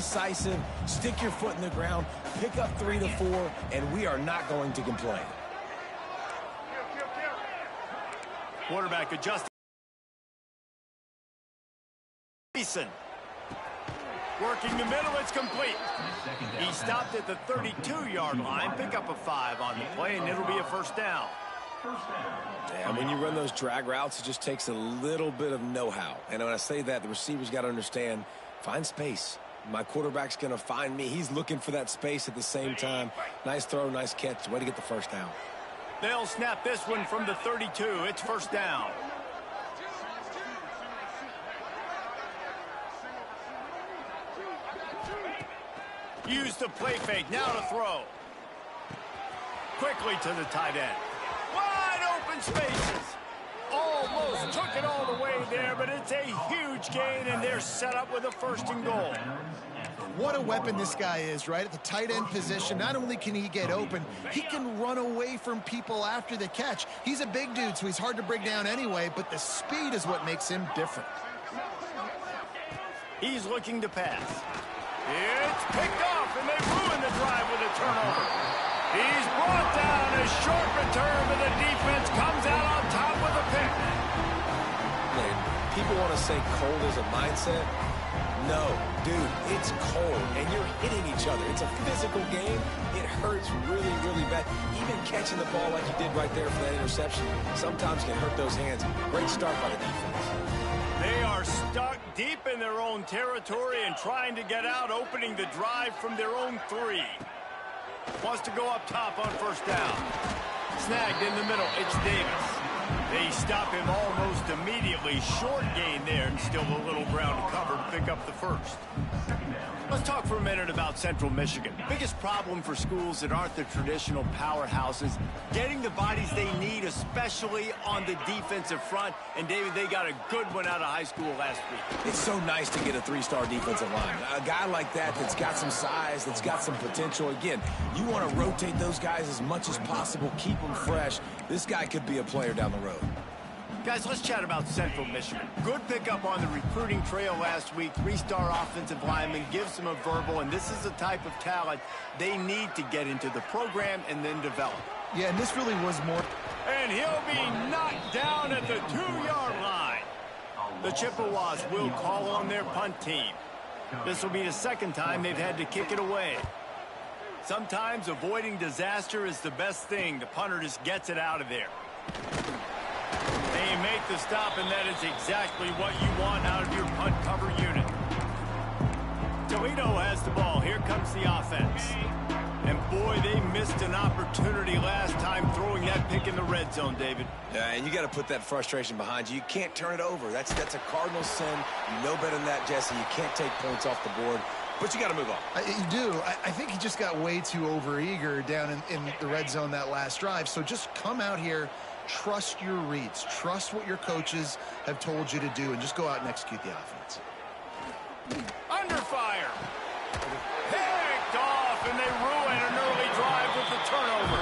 decisive, stick your foot in the ground, pick up 3 to 4, and we are not going to complain. Quarterback adjusting. Working the middle, it's complete. He stopped at the 32-yard line. Pick up a 5 on the play, and it'll be a first down. And when you run those drag routes, it just takes a little bit of know-how. And when I say that, the receiver's got to understand, find space. My quarterback's going to find me. He's looking for that space at the same time. Nice throw, nice catch. Way to get the first down. They'll snap this one from the 32. It's first down. Use the play fake. Now to throw. Quickly to the tight end. Wide open spaces. Almost took it all the way there, but it's a huge gain, and they're set up with a first and goal. What a weapon this guy is, right? At the tight end position, not only can he get open, he can run away from people after the catch. He's a big dude, so he's hard to bring down anyway, but the speed is what makes him different. He's looking to pass. It's picked off, and they ruin the drive with a turnover. He's brought down. A short return, but the defense comes out on top with a pick. People want to say cold is a mindset. No, dude, it's cold, and you're hitting each other. It's a physical game. It hurts really, really bad. Even catching the ball like you did right there for that interception sometimes can hurt those hands. Great start by the defense. They are stuck deep in their own territory and trying to get out, opening the drive from their own 3. Wants to go up top on first down. Snagged in the middle. It's Davis. They stop him almost immediately. Short gain there, and still a little ground to cover to pick up the first. Let's talk for a minute about Central Michigan. Biggest problem for schools that aren't the traditional powerhouses, getting the bodies they need, especially on the defensive front. And, David, they got a good one out of high school last week. It's so nice to get a 3-star defensive line. A guy like that that's got some size, that's got some potential. Again, you want to rotate those guys as much as possible, keep them fresh. This guy could be a player down the road. Guys, let's chat about Central Michigan. Good pickup on the recruiting trail last week. 3-star offensive lineman gives them a verbal, and this is the type of talent they need to get into the program and then develop. Yeah, and this really was more. And he'll be knocked down at the 2-yard line. The Chippewas will call on their punt team. This will be the second time they've had to kick it away. Sometimes avoiding disaster is the best thing. The punter just gets it out of there. They make the stop, and that is exactly what you want out of your punt cover unit. Toledo has the ball. Here comes the offense. And, boy, they missed an opportunity last time throwing that pick in the red zone, David. Yeah, and you got to put that frustration behind you. You can't turn it over. That's a cardinal sin. You know better than that, Jesse. You can't take points off the board. But you got to move on. You do. I think he just got way too overeager down in the red zone that last drive. So just come out here, trust your reads, trust what your coaches have told you to do, and just go out and execute the offense. Under fire. Picked off, and they ruin an early drive with the turnover.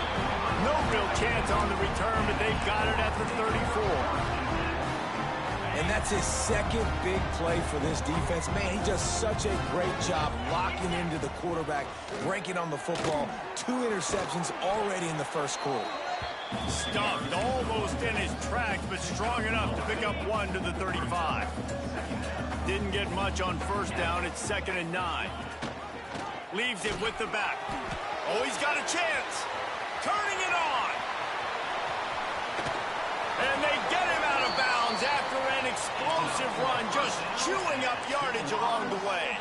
No real chance on the return, but they got it at the 34. And that's his second big play for this defense. Man, he does such a great job locking into the quarterback, breaking on the football. 2 interceptions already in the first quarter. Stuffed almost in his tracks, but strong enough to pick up 1 to the 35. Didn't get much on first down. It's 2nd and 9. Leaves it with the back. Oh, he's got a chance. Turning it on. And they get him out of bounds after an explosive run, just chewing up yardage along the way.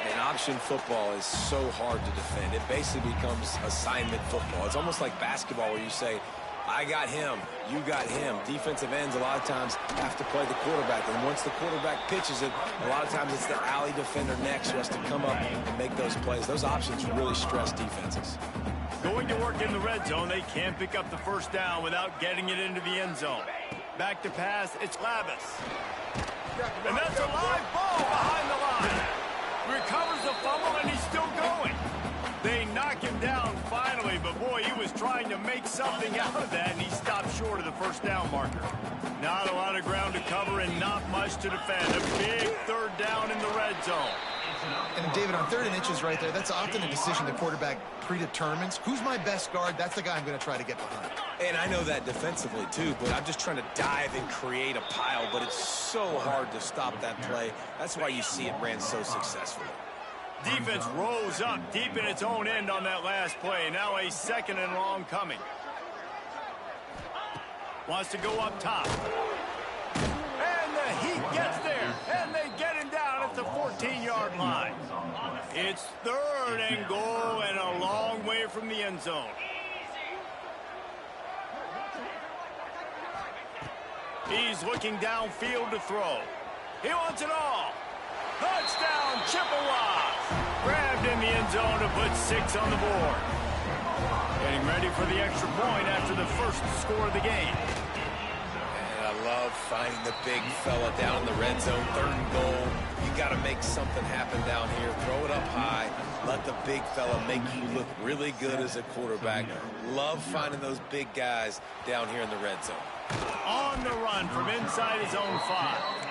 And option football is so hard to defend. It basically becomes assignment football. It's almost like basketball where you say, I got him, you got him. Defensive ends a lot of times have to play the quarterback. And once the quarterback pitches it, a lot of times it's the alley defender next who has to come up and make those plays. Those options really stress defenses. Going to work in the red zone, they can't pick up the first down without getting it into the end zone. Back to pass, it's Lavis. And that's a live ball behind the line. Recovers the fumble, and he's still going. They knock him down finally, but boy, he was trying to make something out of that, and he stopped short of the first down marker. Not a lot of ground to cover and not much to defend. A big 3rd down in the red zone. And David, on 3rd and inches right there, that's often a decision the quarterback predetermines. Who's my best guard? That's the guy I'm going to try to get behind. And I know that defensively, too, but I'm just trying to dive and create a pile, but it's so hard to stop that play. That's why you see it ran so successfully. Defense rose up deep in its own end on that last play. Now a 2nd and long coming. Wants to go up top. And the Heat gets there. And they get him down at the 14-yard line. It's 3rd and goal and a long way from the end zone. He's looking downfield to throw. He wants it all. Touchdown, Chippewas. Grabbed in the end zone to put 6 on the board. Getting ready for the extra point after the first score of the game. And I love finding the big fella down in the red zone. 3rd and goal. You got to make something happen down here. Throw it up high. Let the big fella make you look really good as a quarterback. Love finding those big guys down here in the red zone. On the run from inside his own 5.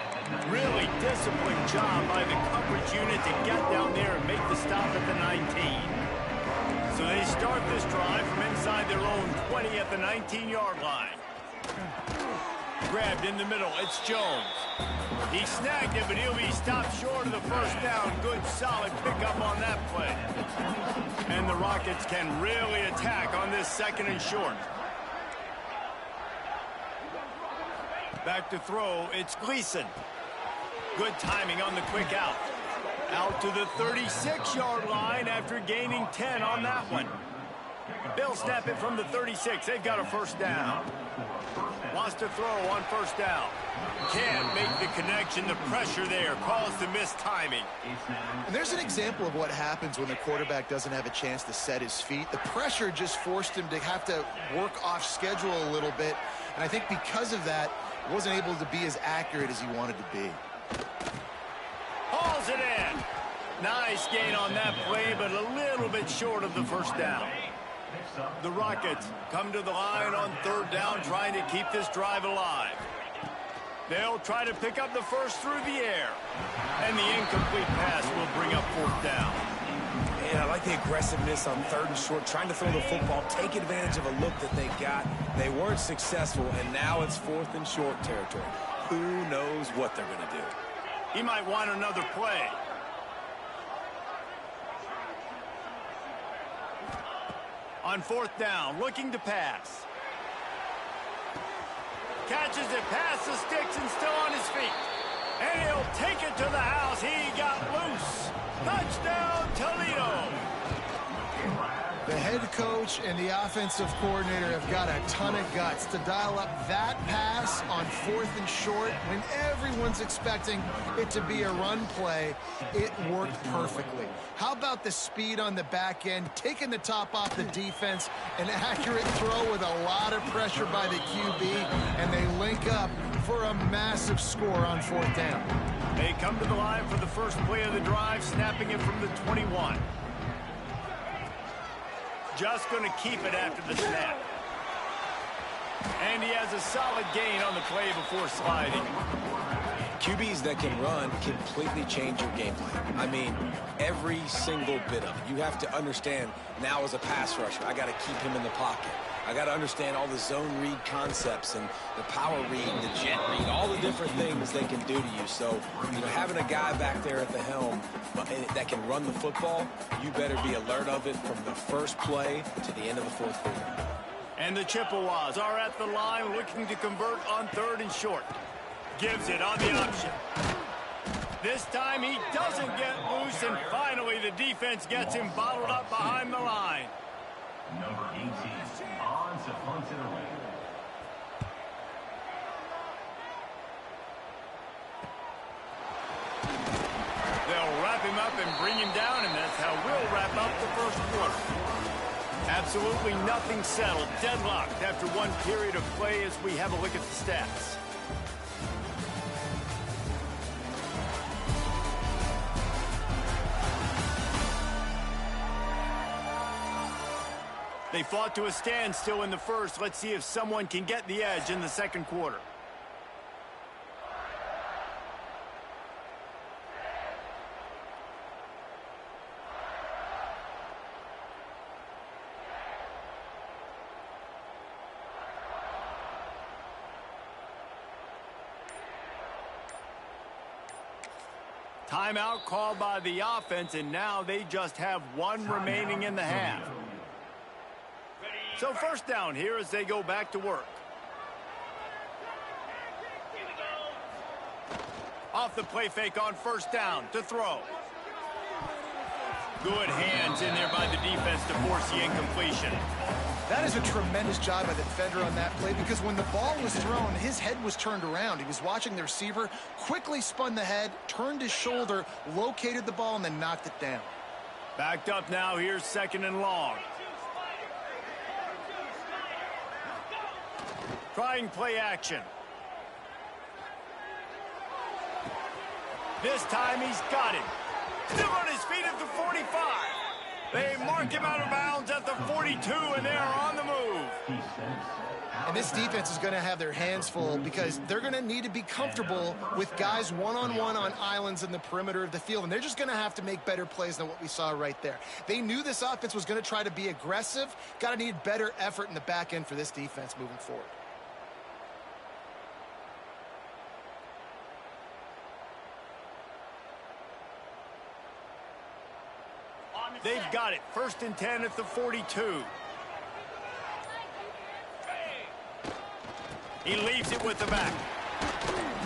Really disciplined job by the coverage unit to get down there and make the stop at the 19. So they start this drive from inside their own 20 at the 19-yard line. Grabbed in the middle. It's Jones. He snagged it, but he'll be stopped short of the first down. Good, solid pickup on that play. And the Rockets can really attack on this 2nd and short. Back to throw. It's Gleason. Good timing on the quick out. Out to the 36-yard line after gaining 10 on that one. They'll snap it from the 36. They've got a 1st down. Wants to throw on 1st down. Can't make the connection. The pressure there caused the missed timing. And there's an example of what happens when the quarterback doesn't have a chance to set his feet. The pressure just forced him to have to work off schedule a little bit. And I think because of that, he wasn't able to be as accurate as he wanted to be. Hauls it in. Nice gain on that play, but a little bit short of the 1st down. The Rockets come to the line on 3rd down, trying to keep this drive alive. They'll try to pick up the 1st through the air. And the incomplete pass will bring up 4th down. And I like the aggressiveness on 3rd and short, trying to throw the football, take advantage of a look that they got. They weren't successful, and now it's 4th and short territory. Who knows what they're going to do? He might want another play. On 4th down, looking to pass. Catches it past the sticks and still on his feet. And he'll take it to the house. He got loose. Touchdown, Toledo. The head coach and the offensive coordinator have got a ton of guts to dial up that pass on 4th and short when everyone's expecting it to be a run play. It worked perfectly. How about the speed on the back end, taking the top off the defense, an accurate throw with a lot of pressure by the QB, and they link up for a massive score on 4th down. They come to the line for the first play of the drive, snapping it from the 21. Just going to keep it after the snap. And he has a solid gain on the play before sliding. QBs that can run completely change your game plan. I mean, every single bit of it. You have to understand now as a pass rusher, I got to keep him in the pocket. I got to understand all the zone read concepts and the power read, the jet read, all the different things they can do to you. So, you know, having a guy back there at the helm that can run the football, you better be alert of it from the first play to the end of the 4th quarter. And the Chippewas are at the line looking to convert on 3rd and short. Gives it on the option. This time he doesn't get loose, and finally the defense gets him bottled up behind the line. Number 18, on to punt it away. They'll wrap him up and bring him down, and that's how we'll wrap up the 1st quarter. Absolutely nothing settled, deadlocked after one period of play as we have a look at the stats. They fought to a standstill in the 1st. Let's see if someone can get the edge in the 2nd quarter. Timeout called by the offense, and now they just have one remaining in the half. So first down here as they go back to work. Off the play fake on first down to throw. Good hands in there by the defense to force the incompletion. That is a tremendous job by the defender on that play, because when the ball was thrown, his head was turned around. He was watching the receiver, quickly spun the head, turned his shoulder, located the ball, and then knocked it down. Backed up now. Here's second and long. Trying play action. This time he's got it. Still on his feet at the 45. They mark him out of bounds at the 42, and they're on the move. And this defense is going to have their hands full, because they're going to need to be comfortable with guys one-on-one on islands in the perimeter of the field, and they're just going to have to make better plays than what we saw right there. They knew this offense was going to try to be aggressive. Got to need better effort in the back end for this defense moving forward. They've got it. First and 10 at the 42. He leaves it with the back.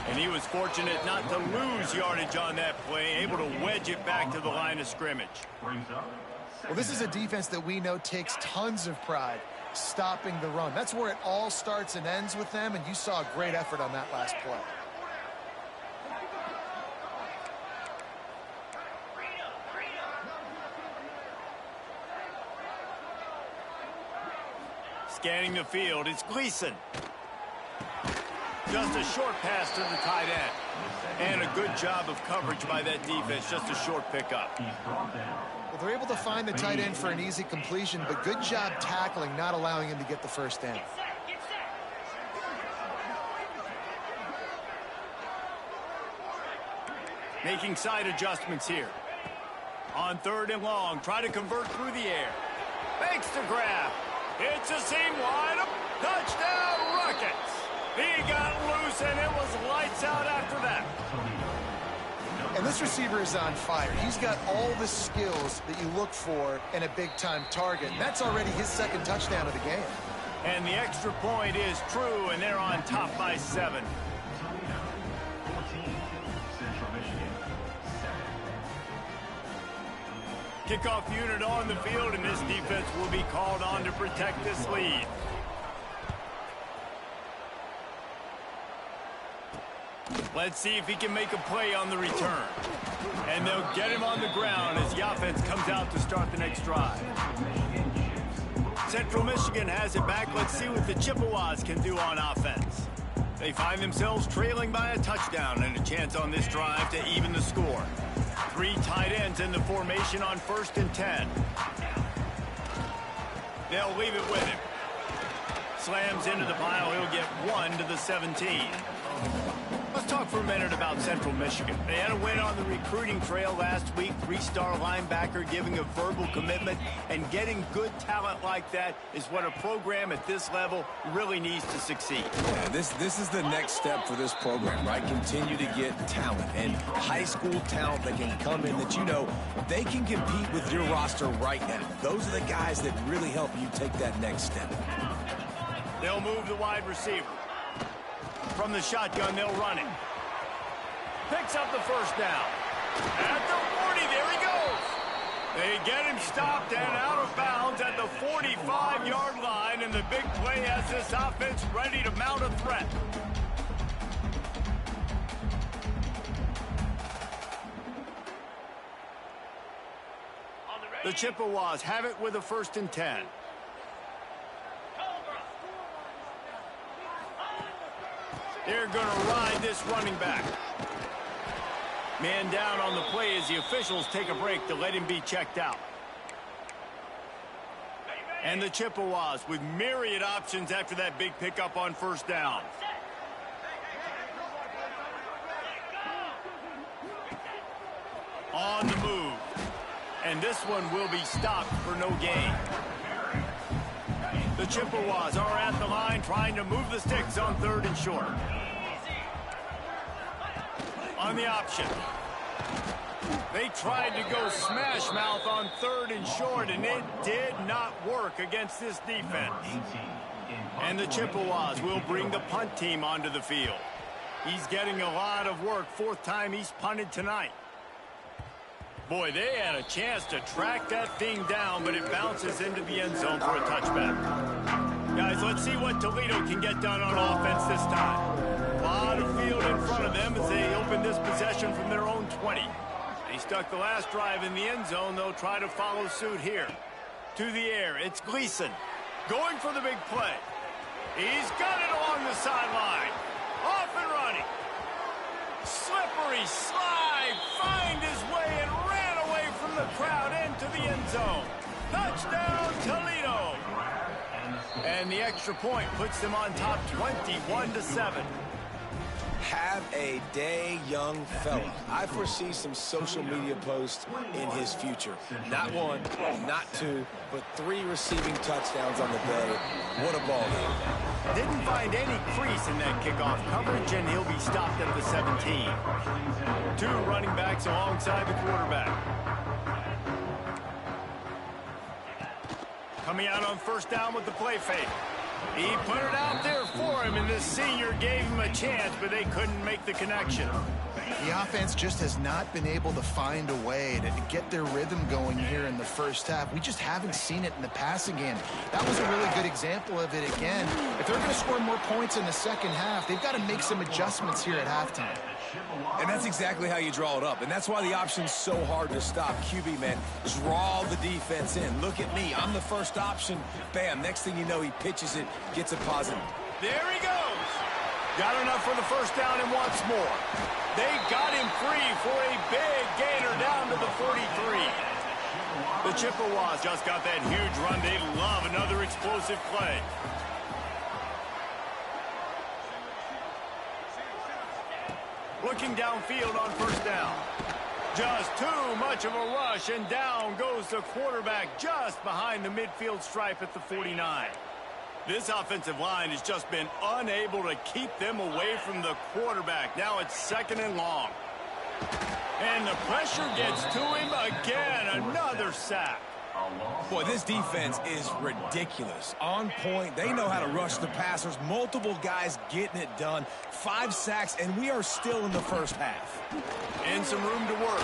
And he was fortunate not to lose yardage on that play, able to wedge it back to the line of scrimmage. Well, this is a defense that we know takes tons of pride stopping the run. That's where it all starts and ends with them, and you saw a great effort on that last play. Scanning the field, it's Gleason. Just a short pass to the tight end. And a good job of coverage by that defense, just a short pickup. Well, they're able to find the tight end for an easy completion, but good job tackling, not allowing him to get the first down. Making side adjustments here. On third and long, try to convert through the air. Makes the grab. It's a seam wide up. Touchdown, Rockets. He got loose, and it was lights out after that. And this receiver is on fire. He's got all the skills that you look for in a big-time target. And that's already his second touchdown of the game. And the extra point is true, and they're on top by 7. Kickoff unit on the field, and this defense will be called on to protect this lead. Let's see if he can make a play on the return. And they'll get him on the ground as the offense comes out to start the next drive. Central Michigan has it back. Let's see what the Chippewas can do on offense. They find themselves trailing by a touchdown and a chance on this drive to even the score. 3 tight ends in the formation on first and 10. They'll leave it with him. Slams into the pile. He'll get 1 to the 17. Let's talk for a minute about Central Michigan. They had a win on the recruiting trail last week. 3-star linebacker giving a verbal commitment, and getting good talent like that is what a program at this level really needs to succeed. Yeah, this is the next step for this program, right? Continue to get talent, and high school talent that can come in that you know they can compete with your roster right now. Those are the guys that really help you take that next step. They'll move the wide receiver. From the shotgun, they'll run it. Picks up the first down. At the 40, there he goes. They get him stopped and out of bounds at the 45-yard line, and the big play has this offense ready to mount a threat. The Chippewas have it with a first and 10. They're going to ride this running back. Man down on the play as the officials take a break to let him be checked out. And the Chippewas with myriad options after that big pickup on first down. On the move. And this one will be stopped for no gain. The Chippewas are at the line trying to move the sticks on third and short. On the option. They tried to go smash mouth on 3rd and short, and it did not work against this defense. And the Chippewas will bring the punt team onto the field. He's getting a lot of work. 4th time he's punted tonight. Boy, they had a chance to track that thing down, but it bounces into the end zone for a touchback. Guys, let's see what Toledo can get done on offense this time. A lot of field in front of them as they open this possession from their own 20. They stuck the last drive in the end zone. They'll try to follow suit here. To the air, it's Gleason going for the big play. He's got it along the sideline. Off and running. Slippery slide. Find his way and ran away from the crowd into the end zone. Touchdown, Toledo. And the extra point puts them on top 21-7. Have a day, young fella. I foresee some social media posts in his future. Not 1, not 2, but 3 receiving touchdowns on the day. What a ball game. Didn't find any crease in that kickoff coverage, and he'll be stopped at the 17. 2 running backs alongside the quarterback. Coming out on 1st down with the play fake. He put it out there for him, and this senior gave him a chance, but they couldn't make the connection. The offense just has not been able to find a way to get their rhythm going here in the first half. We just haven't seen it in the passing game. That was a really good example of it again. If they're going to score more points in the second half, they've got to make some adjustments here at halftime. And that's exactly how you draw it up. And that's why the option's so hard to stop. QB, man, draw the defense in. Look at me. I'm the first option. Bam. Next thing you know, he pitches it, gets it positive. There he goes. Got enough for the 1st down and wants more. They got him free for a big gainer down to the 43. The Chippewas just got that huge run. They love another explosive play. Looking downfield on 1st down. Just too much of a rush, and down goes the quarterback just behind the midfield stripe at the 49. This offensive line has just been unable to keep them away from the quarterback. Now it's 2nd and long. And the pressure gets to him again. Another sack. Boy, this defense is ridiculous. On point. They know how to rush the passers. Multiple guys getting it done. 5 sacks, and we are still in the first half. And some room to work.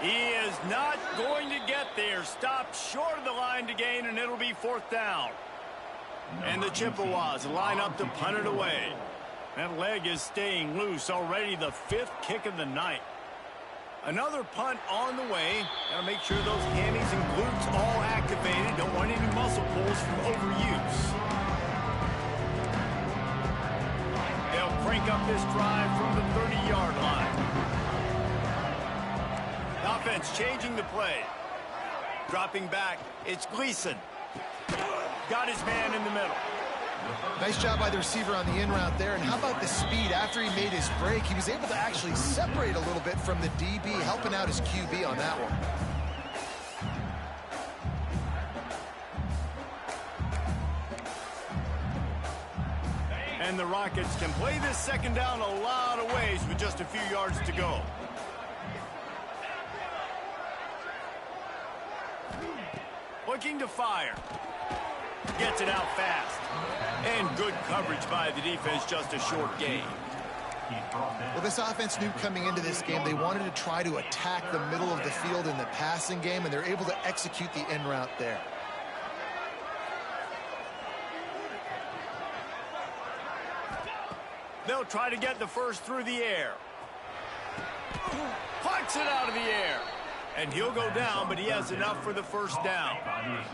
He is not going to get there. Stopped short of the line to gain, and it'll be 4th down. And the Chippewas line up to punt it away. That leg is staying loose. Already the 5th kick of the night. Another punt on the way. Got to make sure those hammies and glutes all activated. Don't want any muscle pulls from overuse. They'll crank up this drive from the 30-yard line. Offense changing the play. Dropping back, it's Gleason. Got his man in the middle. Nice job by the receiver on the in route there. And how about the speed? After he made his break, he was able to actually separate a little bit from the DB, helping out his QB on that one. And the Rockets can play this 2nd down a lot of ways with just a few yards to go. Looking to fire. Gets it out fast. And good coverage by the defense, just a short gain. Well, this offense knew coming into this game they wanted to try to attack the middle of the field in the passing game, and they're able to execute the in route there. They'll try to get the first through the air. Plucks it out of the air. And he'll go down, but he has enough for the 1st down.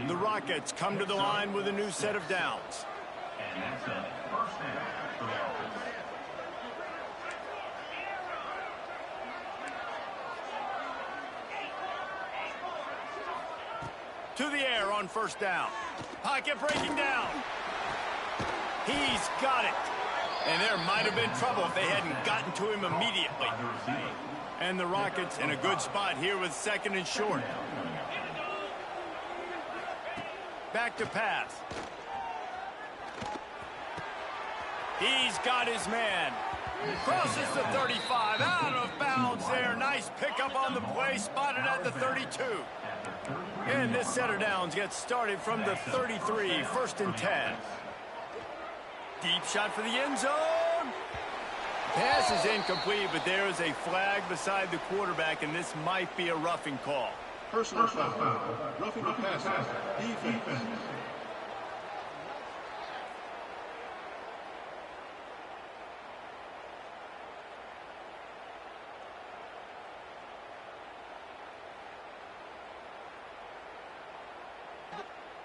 The Rockets come to the line with a new set of downs. And that's a 1st down for the offense. To the air on 1st down. Pocket breaking down. He's got it. And there might have been trouble if they hadn't gotten to him immediately. And the Rockets in a good spot here with 2nd and short. Back to pass. He's got his man. Crosses the 35, out of bounds there. Nice pickup on the play, spotted at the 32. And this set of downs gets started from the 33, 1st and 10. Deep shot for the end zone. Pass is incomplete, but there is a flag beside the quarterback, and this might be a roughing call. Personal foul. Roughing the passer. Defense.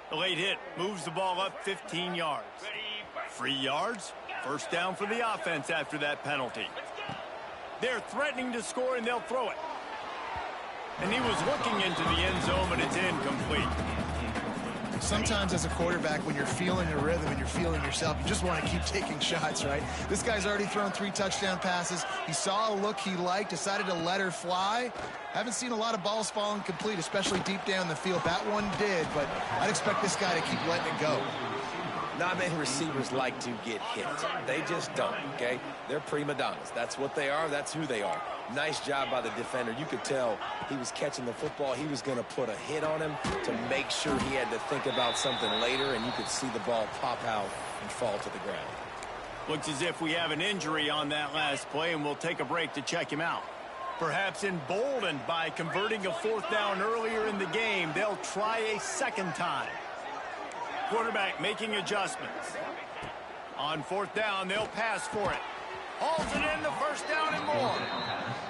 The late hit moves the ball up 15 yards. 3 yards. 1st down for the offense after that penalty. They're threatening to score, and they'll throw it. And he was looking into the end zone, but it's incomplete. Sometimes as a quarterback, when you're feeling a rhythm and you're feeling yourself, you just want to keep taking shots, right? This guy's already thrown 3 touchdown passes. He saw a look he liked, decided to let her fly. Haven't seen a lot of balls falling complete, especially deep down the field. That one did, but I'd expect this guy to keep letting it go. Not many receivers like to get hit. They just don't, okay? They're prima donnas. That's what they are. That's who they are. Nice job by the defender. You could tell he was catching the football. He was going to put a hit on him to make sure he had to think about something later, and you could see the ball pop out and fall to the ground. Looks as if we have an injury on that last play, and we'll take a break to check him out. Perhaps emboldened by converting a 4th down earlier in the game, they'll try a 2nd time. Quarterback making adjustments. On 4th down, they'll pass for it. Hauls it in, the 1st down and more.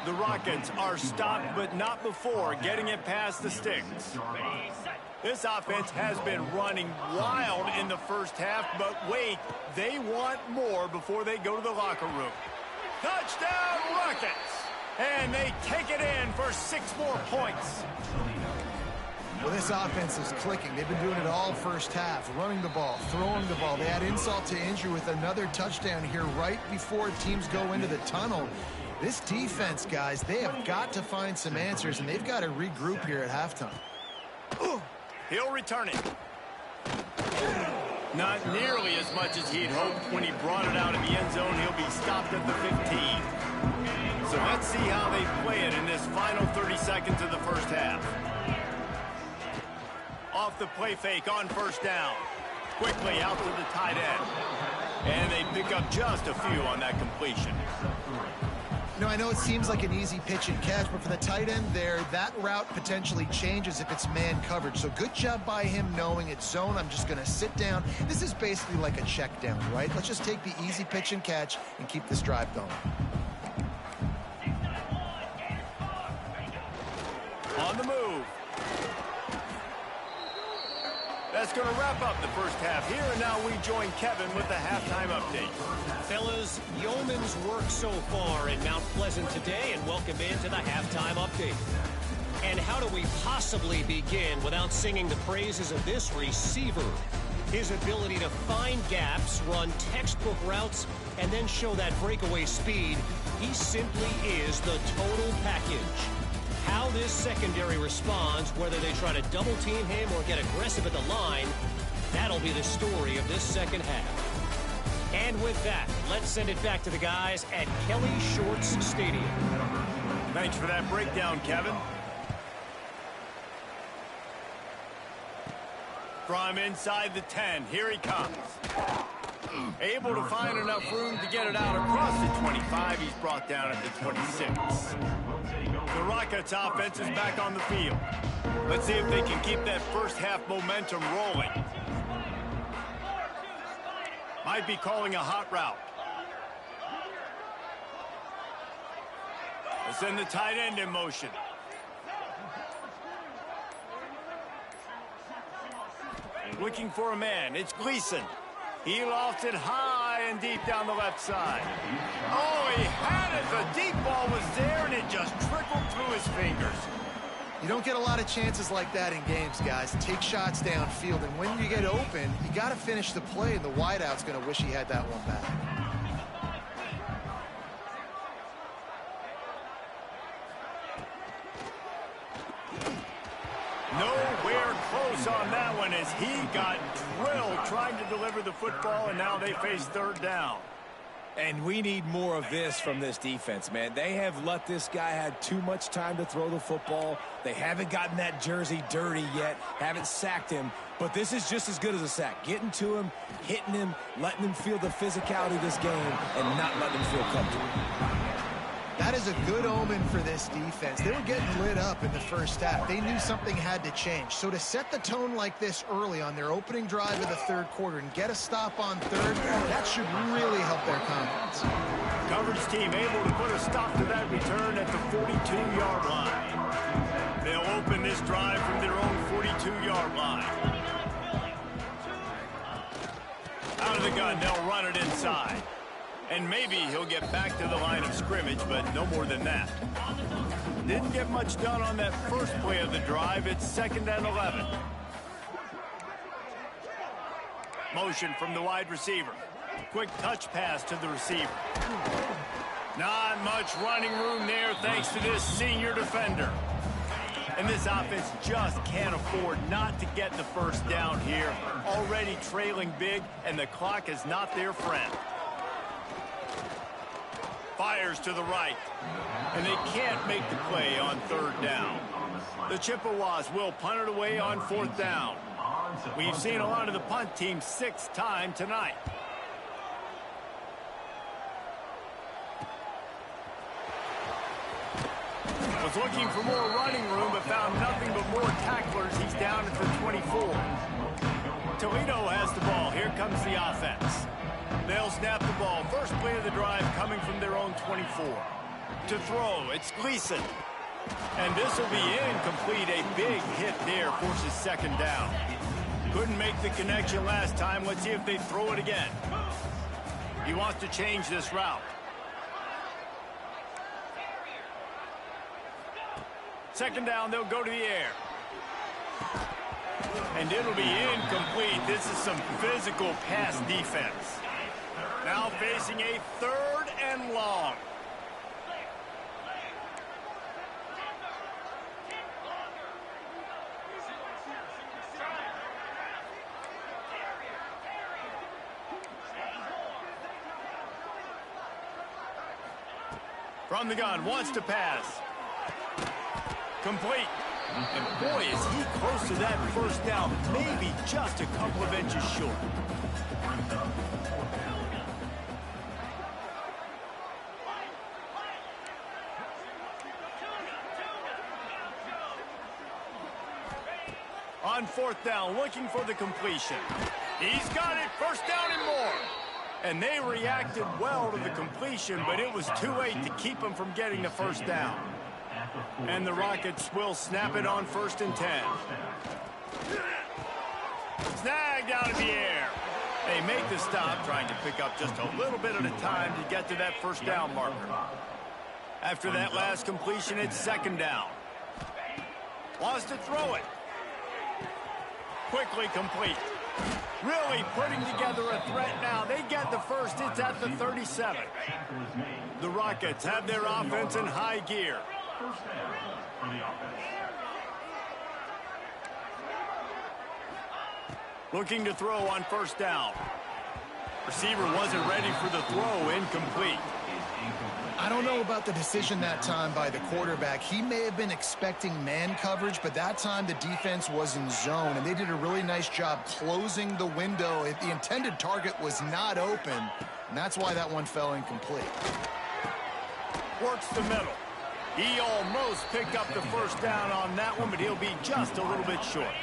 The Rockets are stopped, but not before getting it past the sticks. This offense has been running wild in the 1st half, but wait, they want more before they go to the locker room. Touchdown, Rockets! And they take it in for 6 more points. Well, this offense is clicking. They've been doing it all 1st half, running the ball, throwing the ball. They add insult to injury with another touchdown here right before teams go into the tunnel. This defense, guys, they have got to find some answers, and they've got to regroup here at halftime. He'll return it. Not nearly as much as he'd hoped when he brought it out in the end zone. He'll be stopped at the 15. So let's see how they play it in this final 30 seconds of the 1st half. Off the play fake on 1st down. Quickly out to the tight end. And they pick up just a few on that completion. You know, I know it seems like an easy pitch and catch, but for the tight end there, that route potentially changes if it's man coverage. So good job by him knowing it's zone. I'm just going to sit down. This is basically like a check down, right? Let's just take the easy pitch and catch and keep this drive going. On the move. That's going to wrap up the 1st half here, and now we join Kevin with the halftime update. Fellas, yeoman's work so far in Mount Pleasant today, and welcome into the halftime update. And how do we possibly begin without singing the praises of this receiver? His ability to find gaps, run textbook routes, and then show that breakaway speed. He simply is the total package. How this secondary responds, whether they try to double team him or get aggressive at the line, that'll be the story of this 2nd half. And with that, let's send it back to the guys at Kelly Shorts Stadium. Thanks for that breakdown, Kevin. From inside the 10, here he comes. Able to find enough room to get it out across the 25. He's brought down at the 26. The Rockets offense is back on the field. Let's see if they can keep that 1st half momentum rolling. Might be calling a hot route. Let's send the tight end in motion. Looking for a man. It's Gleason. He lofts it high and deep down the left side. Oh, he had it. The deep ball was there, and it just trickled through his fingers. You don't get a lot of chances like that in games, guys. Take shots downfield, and when you get open, you got to finish the play, and the wideout's going to wish he had that one back. Nowhere close on that one as he got drilled trying to deliver the football, and now they face 3rd down. And we need more of this from this defense, man. They have let this guy have too much time to throw the football. They haven't gotten that jersey dirty yet, haven't sacked him. But this is just as good as a sack. Getting to him, hitting him, letting him feel the physicality of this game, and not letting him feel comfortable. That is a good omen for this defense. They were getting lit up in the first half. They knew something had to change. So to set the tone like this early on their opening drive of the third quarter and get a stop on third, that should really help their confidence. Coverage team able to put a stop to that return at the 42-yard line. They'll open this drive from their own 42-yard line. Out of the gun, they'll run it inside. And maybe he'll get back to the line of scrimmage, but no more than that. Didn't get much done on that first play of the drive. It's 2nd and 11. Motion from the wide receiver. Quick touch pass to the receiver. Not much running room there thanks to this senior defender. And this offense just can't afford not to get the first down here. Already trailing big, and the clock is not their friend. Fires to the right, and they can't make the play on third down. The Chippewas will punt it away on 4th down. We've seen a lot of the punt team 6th time tonight. Was looking for more running room, but found nothing but more tacklers. He's down at the 24. Toledo has the ball. Here comes the offense. They'll snap the ball. First play of the drive coming from their own 24. To throw, it's Gleason. And this will be incomplete. A big hit there forces 2nd down. Couldn't make the connection last time. Let's see if they throw it again. He wants to change this route. 2nd down, they'll go to the air. And it'll be incomplete. This is some physical pass defense. Now facing a 3rd and long. From the gun, wants to pass. Complete. And boy, is he close to that first down. Maybe just a couple of inches short. On 4th down, looking for the completion. He's got it, 1st down and more. And they reacted well to the completion, but it was too late to keep him from getting the 1st down. And the Rockets will snap it on 1st and 10. Snagged out of the air. They make the stop, trying to pick up just a little bit at a time to get to that 1st down marker. After that last completion, it's 2nd down. Wants to throw it. Quickly complete. Really putting together a threat now. They get the first. It's at the 37. The Rockets have their offense in high gear. Looking to throw on 1st down. Receiver wasn't ready for the throw. Incomplete. I don't know about the decision that time by the quarterback. He may have been expecting man coverage, but that time the defense was in zone, and they did a really nice job closing the window. The intended target was not open, and that's why that one fell incomplete. Works the middle. He almost picked up the 1st down on that one, but he'll be just a little bit short.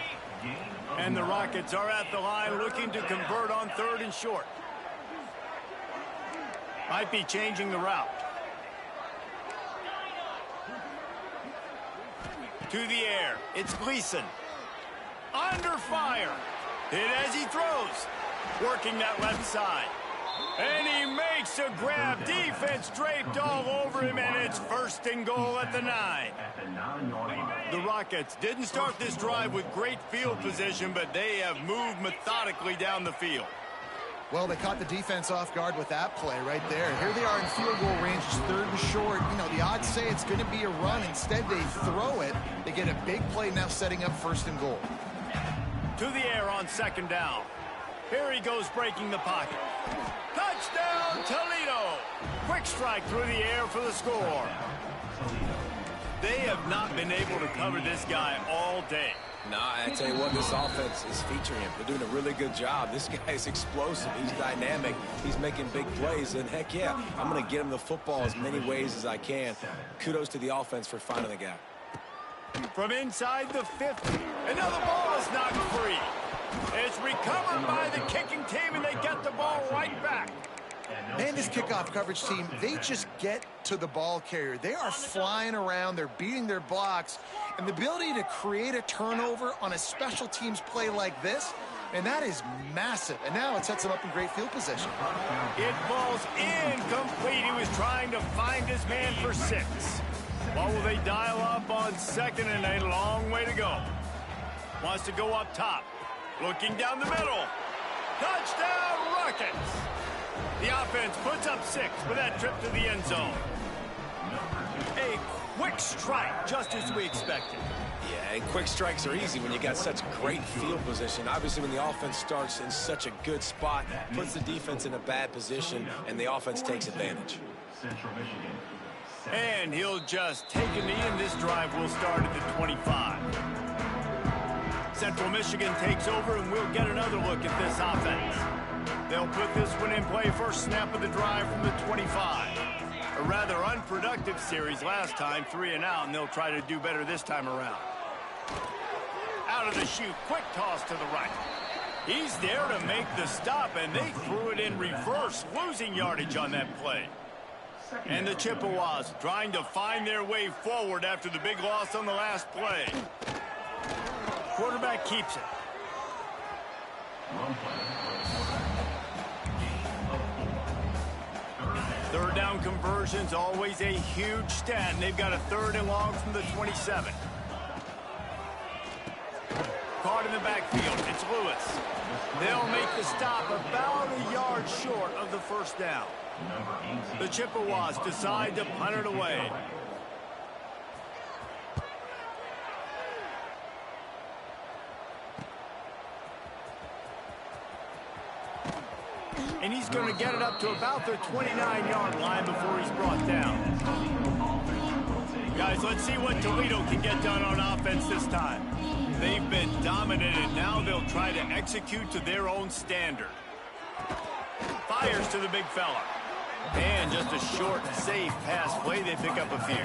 And the Rockets are at the line looking to convert on 3rd and short. Might be changing the route. To the air, it's Gleason. Under fire. Hit as he throws. Working that left side. And he makes a grab. Defense draped all over him, and it's 1st and goal at the 9. The Rockets didn't start this drive with great field position, but they have moved methodically down the field. Well, they caught the defense off guard with that play right there. Here they are in field goal range, it's 3rd and short. You know, the odds say it's going to be a run. Instead, they throw it. They get a big play now setting up 1st and goal. To the air on 2nd down. Here he goes breaking the pocket. Touchdown, Toledo! Quick strike through the air for the score. They have not been able to cover this guy all day. Nah, I tell you what, this offense is featuring him. They're doing a really good job. This guy is explosive. He's dynamic. He's making big plays. And heck yeah, I'm going to get him the football as many ways as I can. Kudos to the offense for finding the gap. From inside the 50. Another ball is knocked free. It's recovered by the kicking team, and they get the ball right back. And this kickoff coverage team, they just get to the ball carrier. They are flying around. They're beating their blocks. And the ability to create a turnover on a special teams play like this, and that is massive. And now it sets them up in great field position. It falls incomplete. He was trying to find his man for 6. What will they dial up on 2nd and a long way to go? Wants to go up top. Looking down the middle. Touchdown, Rockets! The offense puts up 6 with that trip to the end zone. A quick strike, just as we expected. Yeah, and quick strikes are easy when you got such great field position. Obviously, when the offense starts in such a good spot, puts the defense in a bad position, and the offense takes advantage. And he'll just take a knee, and this drive will start at the 25. Central Michigan takes over, and we'll get another look at this offense. They'll put this one in play first snap of the drive from the 25. A rather unproductive series last time, 3 and out, and they'll try to do better this time around. Out of the chute, quick toss to the right. He's there to make the stop, and they threw it in reverse, losing yardage on that play. And the Chippewas trying to find their way forward after the big loss on the last play. Quarterback keeps it. Third down conversions, always a huge stat, and they've got a 3rd and long from the 27. Caught in the backfield, it's Lewis. They'll make the stop about a yard short of the first down. The Chippewas decide to punt it away. And he's going to get it up to about the 29-yard line before he's brought down. Guys, let's see what Toledo can get done on offense this time. They've been dominated. Now they'll try to execute to their own standard. Fires to the big fella. And just a short, safe pass play. They pick up a few.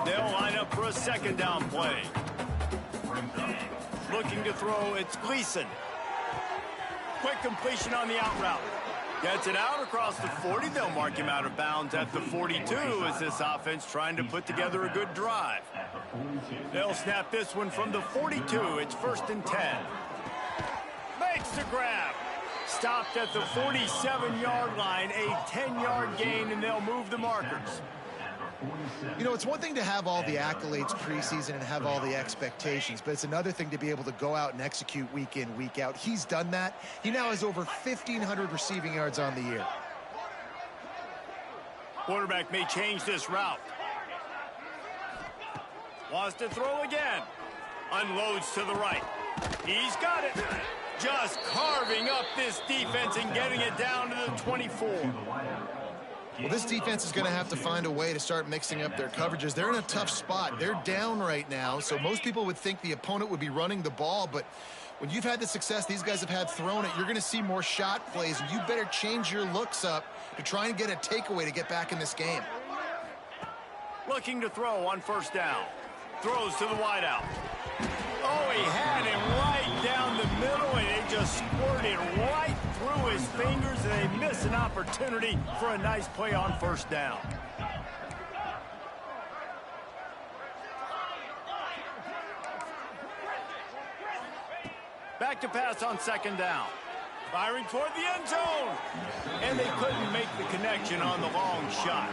They'll line up for a 2nd down play. Looking to throw, it's Gleason. Quick completion on the out route. Gets it out across the 40. They'll mark him out of bounds at the 42 as this offense trying to put together a good drive. They'll snap this one from the 42. It's 1st and 10. Makes the grab. Stopped at the 47-yard line. A 10-yard gain, and they'll move the markers. You know, it's one thing to have all the accolades preseason and have all the expectations, but it's another thing to be able to go out and execute week in, week out. He's done that. He now has over 1,500 receiving yards on the year. Quarterback may change this route. Wants to throw again. Unloads to the right. He's got it. Just carving up this defense and getting it down to the 24. Well, this defense is going to have to find a way to start mixing up their coverages. They're in a tough spot. They're down right now, so most people would think the opponent would be running the ball, but when you've had the success these guys have had throwing it, you're going to see more shot plays, and you better change your looks up to try and get a takeaway to get back in this game. Looking to throw on 1st down. Throws to the wideout. Oh, he had him right down the middle, and it just squirted right through his fingers, and they miss an opportunity for a nice play on 1st down. Back to pass on 2nd down. Firing toward the end zone. And they couldn't make the connection on the long shot.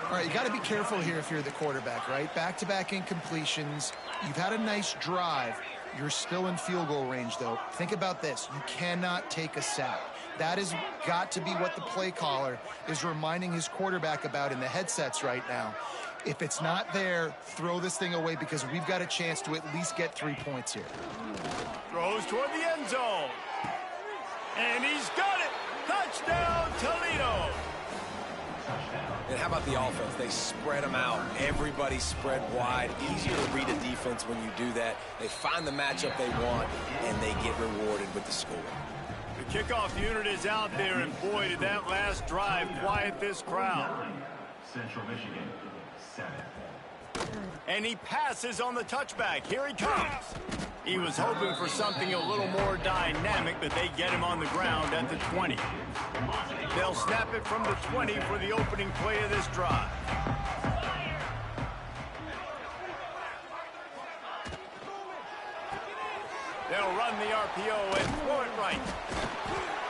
All right, you got to be careful here if you're the quarterback, right? Back-to-back incompletions. You've had a nice drive. You're still in field goal range, though. Think about this. You cannot take a sack. That has got to be what the play caller is reminding his quarterback about in the headsets right now. If it's not there, throw this thing away because we've got a chance to at least get 3 points here. Throws toward the end zone. And he's got it. Touchdown, Toledo. And how about the offense? They spread them out. Everybody spread wide. Easier to read a defense when you do that. They find the matchup they want, and they get rewarded with the score. The kickoff unit is out there, and boy, did that last drive quiet this crowd. Central Michigan, 7. And he passes on the touchback. Here he comes. He was hoping for something a little more dynamic, but they get him on the ground at the 20. They'll snap it from the 20 for the opening play of this drive. They'll run the RPO and throw it right.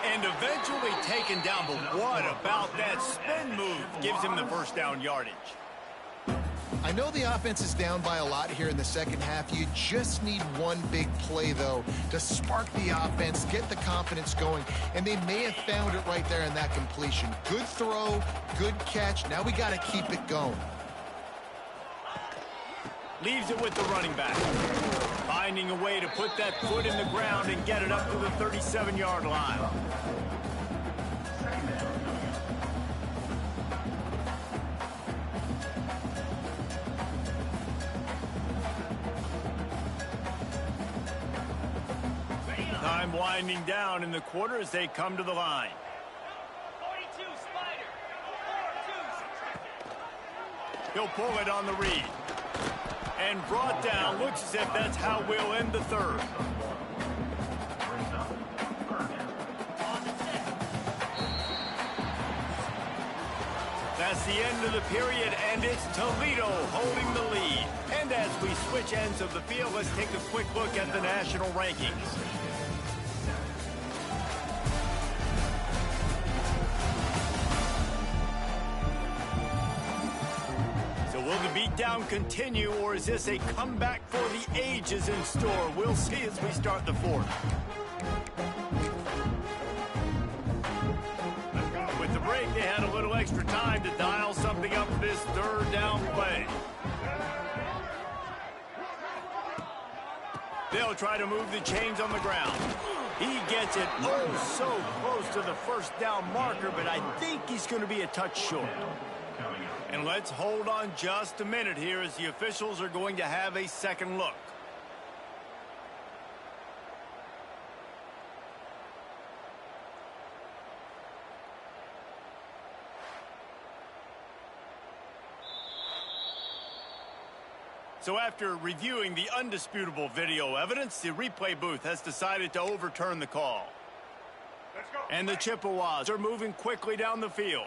And eventually taken down, but what about that spin move gives him the first down yardage? I know the offense is down by a lot here in the second half. You just need one big play, though, to spark the offense, get the confidence going, and they may have found it right there in that completion. Good throw, good catch. Now we got to keep it going. Leaves it with the running back. Finding a way to put that foot in the ground and get it up to the 37-yard line. Time winding down in the quarter as they come to the line. 42 Spider. 4-2. He'll pull it on the read. And brought down. Looks as if that's how we'll end the third. That's the end of the period, and it's Toledo holding the lead. And as we switch ends of the field, let's take a quick look at the national rankings. Will the beatdown continue, or is this a comeback for the ages in store? We'll see as we start the fourth. With the break, they had a little extra time to dial something up for this third down play. They'll try to move the chains on the ground. He gets it oh so close to the first down marker, but I think he's going to be a touch short. And let's hold on just a minute here as the officials are going to have a second look. So after reviewing the undisputable video evidence, the replay booth has decided to overturn the call. And the Chippewas are moving quickly down the field.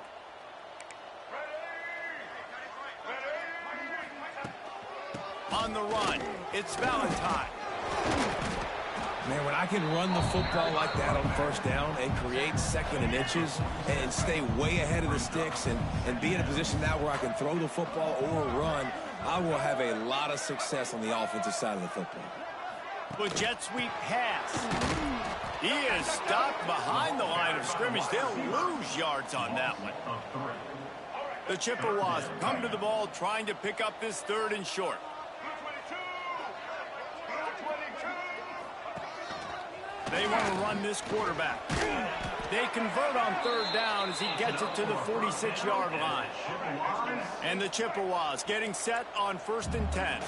On the run, it's Valentine. Man, when I can run the football like that on first down and create second and inches and stay way ahead of the sticks and be in a position now where I can throw the football or run, I will have a lot of success on the offensive side of the football. With jet sweep pass. He is stopped behind the line of scrimmage. They'll lose yards on that one. The Chippewas come to the ball trying to pick up this third and short. They want to run this quarterback. They convert on third down as he gets it to the 46-yard line. And the Chippewas getting set on 1st and 10.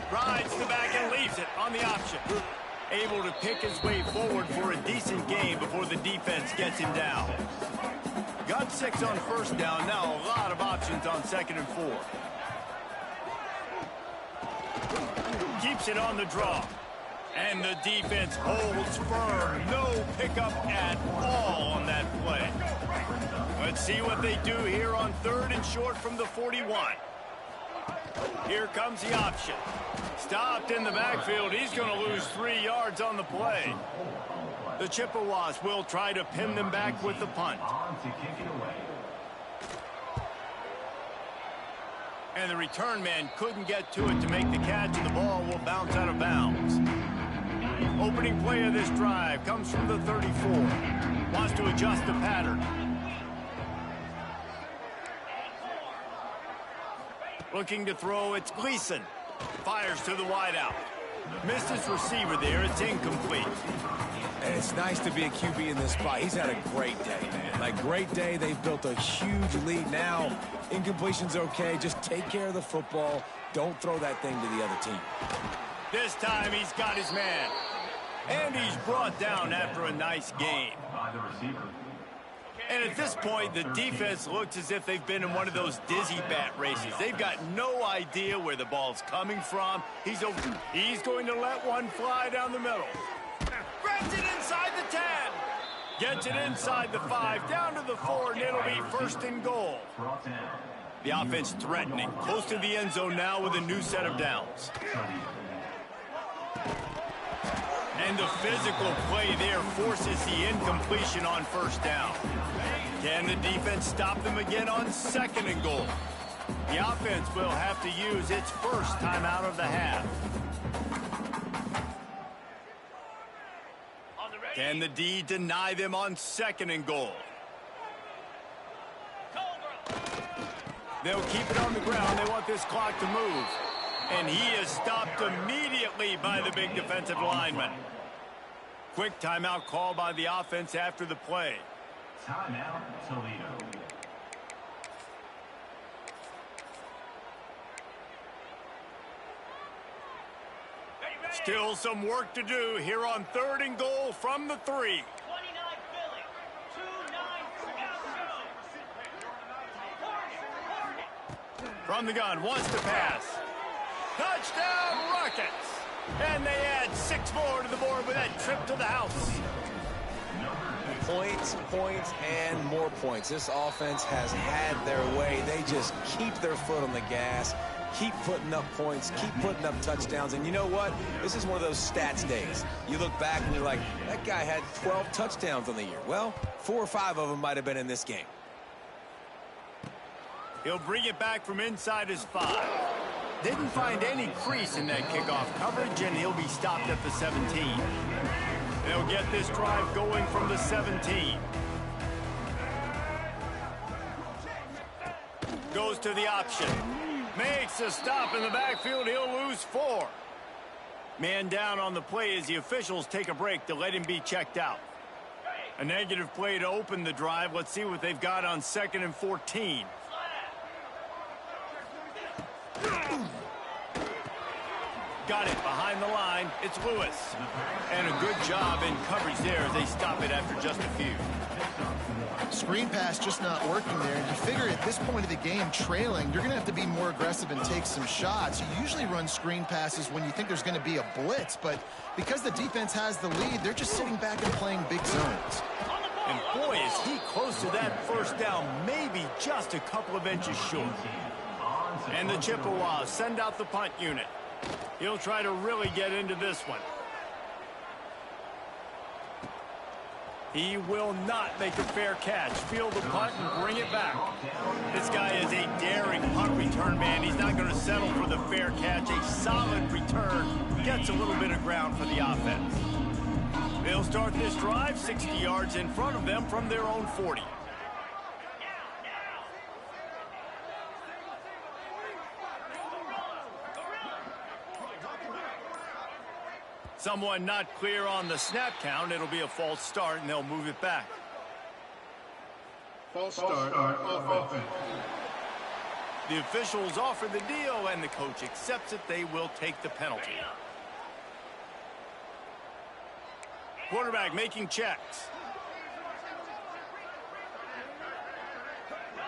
Rides the back and leaves it on the option. Able to pick his way forward for a decent gain before the defense gets him down. Got 6 on first down. Now a lot of options on 2nd and 4. Keeps it on the draw. And the defense holds firm. No pickup at all on that play. Let's see what they do here on 3rd and short from the 41. Here comes the option. Stopped in the backfield. He's going to lose 3 yards on the play. The Chippewas will try to pin them back with the punt. And the return man couldn't get to it to make the catch, and the ball will bounce out of bounds. Opening play of this drive comes from the 34. Wants to adjust the pattern. Looking to throw, it's Gleason. Fires to the wideout. Missed his receiver there. It's incomplete. And it's nice to be a QB in this spot. He's had a great day, man. Like, great day. They've built a huge lead. Now, incompletion's okay. Just take care of the football. Don't throw that thing to the other team. This time he's got his man. And he's brought down after a nice gain. By the receiver. And at this point, the defense looks as if they've been in one of those dizzy bat races. They've got no idea where the ball's coming from. He's going to let one fly down the middle. Grabs it inside the 10. Gets it inside the 5, down to the 4, and it'll be first and goal. The offense threatening, close to the end zone now with a new set of downs. And the physical play there forces the incompletion on first down. Can the defense stop them again on second and goal? The offense will have to use its first timeout of the half. Can the D deny them on second and goal? They'll keep it on the ground. They want this clock to move. And he is stopped immediately by the big defensive lineman. Quick timeout call by the offense after the play. Timeout, Toledo. Still some work to do here on third and goal from the 3. 29 Philly. 2-9 From the gun, wants to pass. Touchdown Rockets! And they add 6 more to the board with that trip to the house. Points, points, and more points. This offense has had their way. They just keep their foot on the gas, keep putting up points, keep putting up touchdowns. And you know what? This is one of those stats days. You look back and you're like, that guy had 12 touchdowns on the year. Well, 4 or 5 of them might have been in this game. He'll bring it back from inside his 5. Didn't find any crease in that kickoff coverage, and he'll be stopped at the 17. They'll get this drive going from the 17. Goes to the option. Makes a stop in the backfield. He'll lose 4. Man down on the play as the officials take a break to let him be checked out. A negative play to open the drive. Let's see what they've got on 2nd and 14. Got it behind the line. It's Lewis. And a good job in coverage there as they stop it after just a few. Screen pass just not working there. And you figure at this point of the game, trailing, you're going to have to be more aggressive and take some shots. You usually run screen passes when you think there's going to be a blitz, but because the defense has the lead, they're just sitting back and playing big zones. And boy, is he close to that first down, maybe just a couple of inches short. And the Chippewas send out the punt unit. He'll try to really get into this one. He will not make a fair catch. Field the punt and bring it back. This guy is a daring punt return man. He's not going to settle for the fair catch. A solid return gets a little bit of ground for the offense. They'll start this drive 60 yards in front of them from their own 40. Someone not clear on the snap count. It'll be a false start, and they'll move it back. False start offense. The officials offer the deal, and the coach accepts it. They will take the penalty. Quarterback making checks.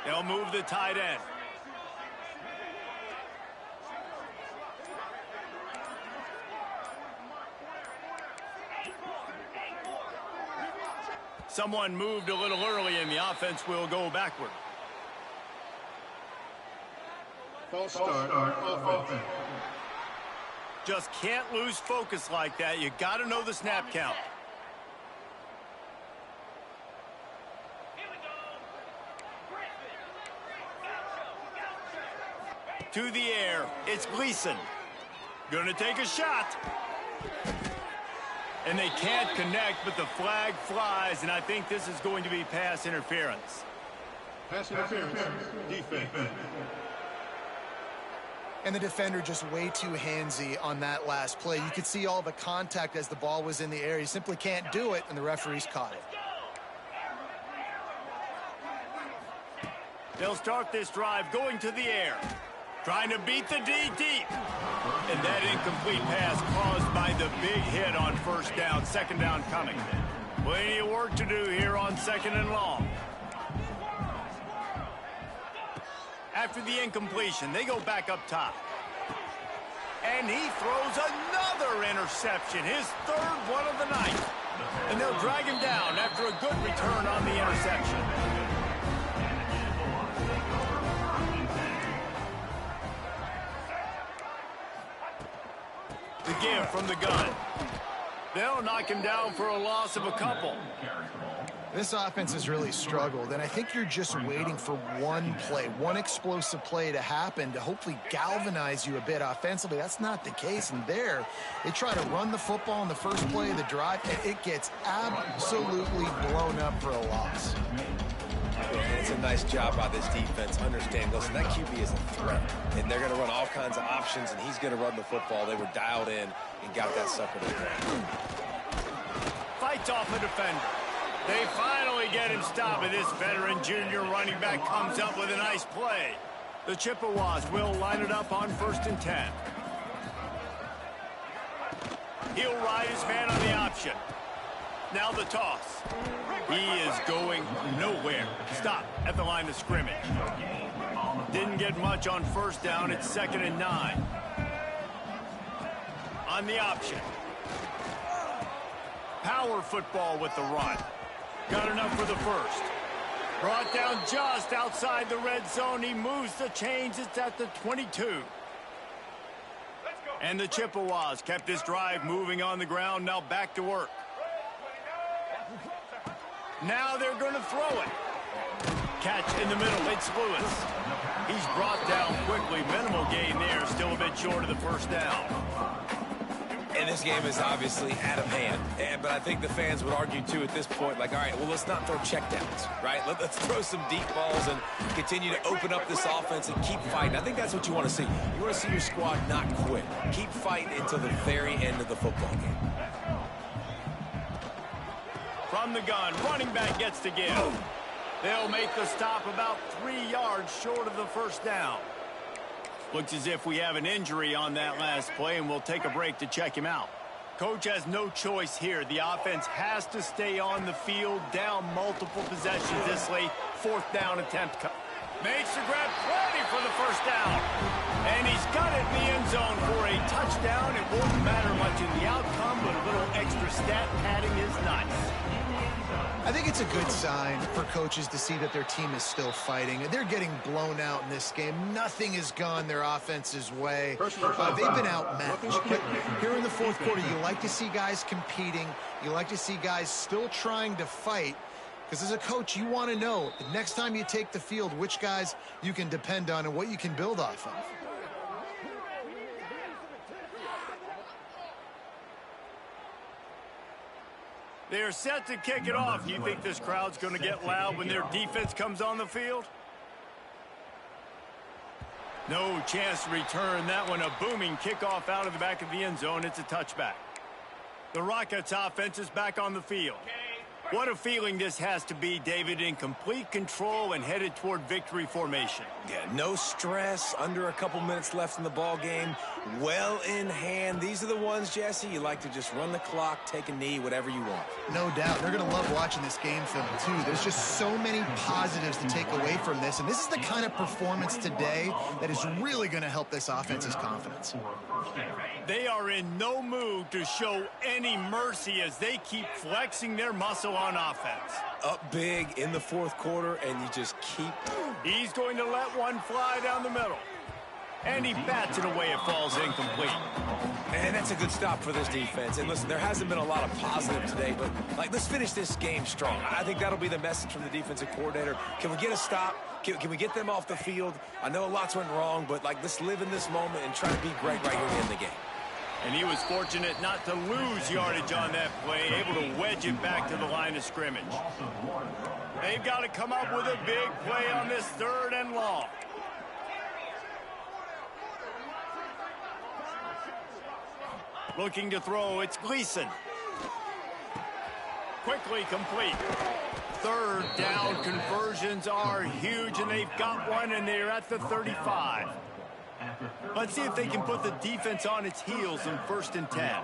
They'll move the tight end. Someone moved a little early, and the offense will go backward. False start offense. Just can't lose focus like that. You got to know the snap count. To the air, it's Gleason. Gonna take a shot. And they can't connect, but the flag flies, and I think this is going to be pass interference. Pass interference. Defense. And the defender just way too handsy on that last play. You could see all the contact as the ball was in the air. He simply can't do it, and the referee's caught it. They'll start this drive going to the air. Trying to beat the D deep. And that incomplete pass caused by the big hit on first down. Second down coming. Plenty of work to do here on second and long. After the incompletion, they go back up top. And he throws another interception, his third one of the night. And they'll drag him down after a good return on the interception. The give from the gun. They'll knock him down for a loss of a couple. This offense has really struggled, and I think you're just waiting for one play, one explosive play to happen to hopefully galvanize you a bit offensively. That's not the case, and there, they try to run the football in the first play of the drive, and it gets absolutely blown up for a loss. And it's a nice job by this defense. Understand, listen, that QB is a threat, and they're going to run all kinds of options, and he's going to run the football. They were dialed in and got that sucker to the ground. Fights off a defender. They finally get him stopped, and this veteran junior running back comes up with a nice play. The Chippewas will line it up on 1st and 10. He'll ride his man on the option. Now the toss. He is going nowhere. Stop at the line of scrimmage. Didn't get much on first down. It's 2nd and 9. On the option. Power football with the run. Got enough for the first. Brought down just outside the red zone. He moves the chains. It's at the 22. And the Chippewas kept this drive moving on the ground. Now back to work. Now they're going to throw it. Catch in the middle. It's Lewis. He's brought down quickly. Minimal gain there. Still a bit short of the first down. And this game is obviously out of hand. But I think the fans would argue, too, at this point, like, all right, well, let's not throw checkdowns, right? Let's throw some deep balls and continue to open up this offense and keep fighting. I think that's what you want to see. You want to see your squad not quit. Keep fighting until the very end of the football game. From the gun, running back gets the give. They'll make the stop about 3 yards short of the first down. Looks as if we have an injury on that last play, and we'll take a break to check him out. Coach has no choice here. The offense has to stay on the field, down multiple possessions this late. 4th down attempt. Makes the grab, plenty for the first down. And he's got it in the end zone for a touchdown. It won't matter much in the outcome, but a little extra stat padding is nice. I think it's a good sign for coaches to see that their team is still fighting. They're getting blown out in this game. Nothing has gone their offense's way. They've been outmatched. But here in the 4th quarter, you like to see guys competing. You like to see guys still trying to fight. Because as a coach, you want to know the next time you take the field, which guys you can depend on and what you can build off of. They're set to kick it off. You think this crowd's going to get loud when their defense comes on the field? No chance to return that one. A booming kickoff out of the back of the end zone. It's a touchback. The Rockets offense is back on the field. What a feeling this has to be, David, in complete control and headed toward victory formation. Yeah, no stress, under a couple minutes left in the ball game, well in hand. These are the ones, Jesse, you like to just run the clock, take a knee, whatever you want. No doubt. They're going to love watching this game film, too. There's just so many positives to take away from this, and this is the kind of performance today that is really going to help this offense's confidence. They are in no mood to show any mercy as they keep flexing their muscle on offense. Up big in the 4th quarter, and you just keep... He's going to let one fly down the middle. And he bats it away. It falls incomplete. And that's a good stop for this defense. And listen, there hasn't been a lot of positive today, but let's finish this game strong. I think that'll be the message from the defensive coordinator. Can we get a stop? Can we get them off the field? I know lots went wrong, but let's live in this moment and try to be great right here in the game. And he was fortunate not to lose yardage on that play, able to wedge it back to the line of scrimmage. They've got to come up with a big play on this 3rd and long. Looking to throw, it's Gleason. Quickly complete. Third down conversions are huge, and they've got one, and they're at the 35. Let's see if they can put the defense on its heels in 1st and 10.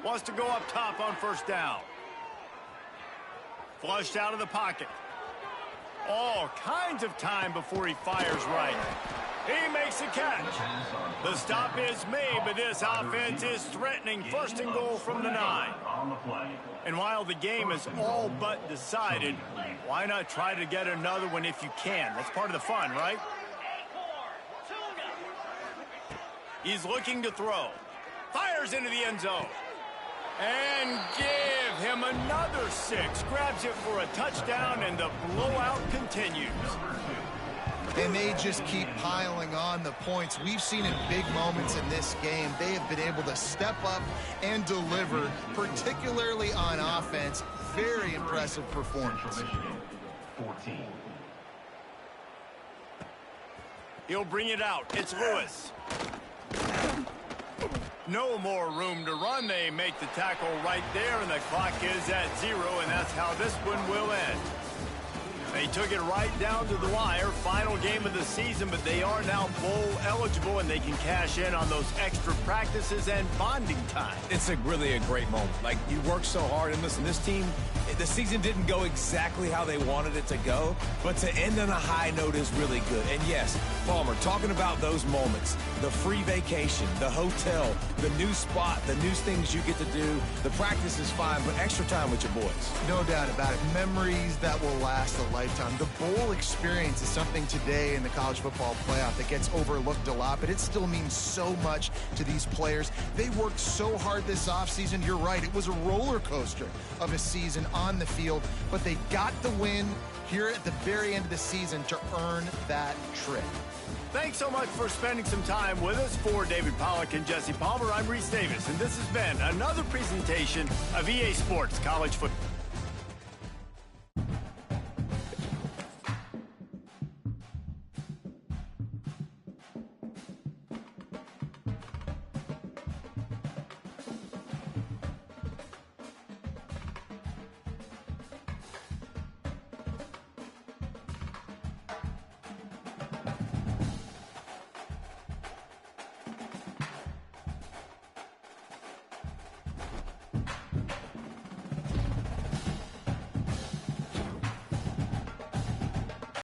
Wants to go up top on 1st down. Flushed out of the pocket. All kinds of time before he fires right. He makes a catch. The stop is made, but this offense is threatening 1st and goal from the 9. And while the game is all but decided, why not try to get another one if you can? That's part of the fun, right? He's looking to throw. Fires into the end zone. And give him another 6. Grabs it for a touchdown, and the blowout continues. And they just keep piling on the points. We've seen in big moments in this game, they have been able to step up and deliver, particularly on offense. Very impressive performance. 14. He'll bring it out. It's Lewis. No more room to run. They make the tackle right there, and the clock is at 0, and that's how this one will end. They took it right down to the wire. Final game of the season, but they are now bowl eligible, and they can cash in on those extra practices and bonding time. It's really a great moment. Like, you work so hard, and listen, this team, the season didn't go exactly how they wanted it to go, but to end on a high note is really good. And yes, Palmer, talking about those moments, the free vacation, the hotel, the new spot, the new things you get to do, the practice is fine, but extra time with your boys. No doubt about it. Memories that will last a lifetime. The bowl experience is something today in the college football playoff that gets overlooked a lot, but it still means so much to these players. They worked so hard this offseason. You're right. It was a roller coaster of a season on the field, but they got the win here at the very end of the season to earn that trip. Thanks so much for spending some time with us. For David Pollack and Jesse Palmer, I'm Reese Davis, and this has been another presentation of EA Sports College Football.